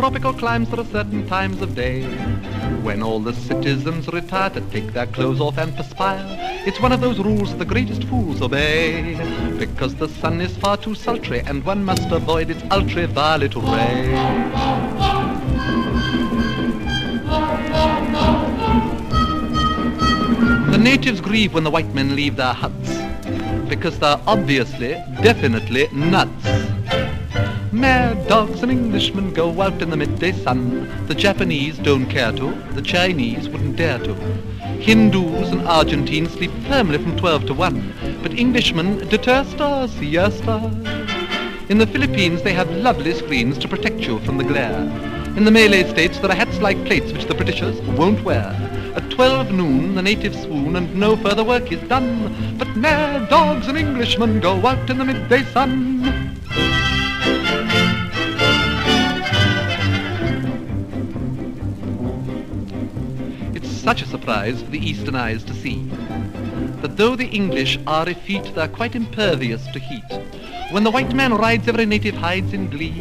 tropical climes there are certain times of day when all the citizens retire to take their clothes off and perspire. It's one of those rules the greatest fools obey, because the sun is far too sultry and one must avoid its ultraviolet ray. The natives grieve when the white men leave their huts, because they're obviously, definitely nuts. Mad dogs and Englishmen go out in the midday sun. The Japanese don't care to, the Chinese wouldn't dare to. Hindus and Argentines sleep firmly from 12 to 1, but Englishmen deter stars, siesta. In the Philippines they have lovely screens to protect you from the glare. In the Malay states there are hats like plates which the Britishers won't wear. At 12 noon the natives swoon and no further work is done, but mad dogs and Englishmen go out in the midday sun. It's such a surprise for the eastern eyes to see that though the English are effete, they're quite impervious to heat. When the white man rides, every native hides in glee,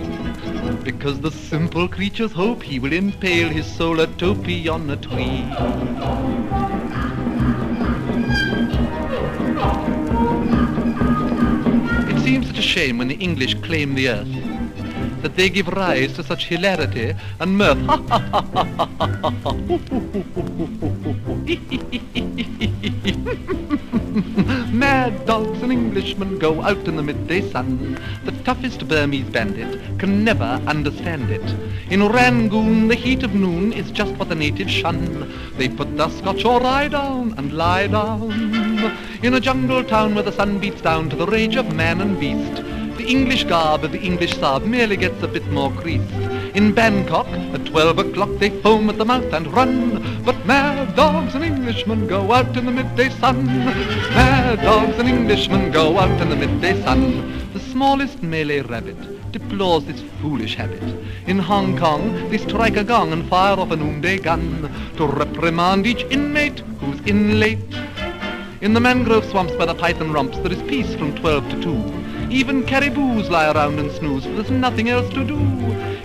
because the simple creatures hope he will impale his solar topee on a tree. It seems such a shame when the English claim the earth, that they give rise to such hilarity and mirth. Mad dogs and Englishmen go out in the midday sun. The toughest Burmese bandit can never understand it. In Rangoon the heat of noon is just what the natives shun. They put their Scotch or rye down and lie down in a jungle town where the sun beats down to the rage of man and beast. The English garb of the English Sab merely gets a bit more creased. In Bangkok, at 12 o'clock they foam at the mouth and run, but mad dogs and Englishmen go out in the midday sun. Mad dogs and Englishmen go out in the midday sun. The smallest Malay rabbit deplores this foolish habit. In Hong Kong they strike a gong and fire off a noonday gun to reprimand each inmate who's in late. In the mangrove swamps by the python romps there is peace from 12 to 2. Even caribous lie around and snooze, for there's nothing else to do.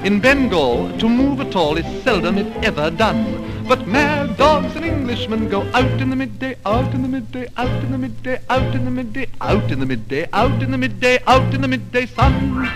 In Bengal, to move at all is seldom if ever done. But mad dogs and Englishmen go out in the midday, out in the midday, out in the midday, out in the midday, out in the midday, out in the midday, out in the midday sun.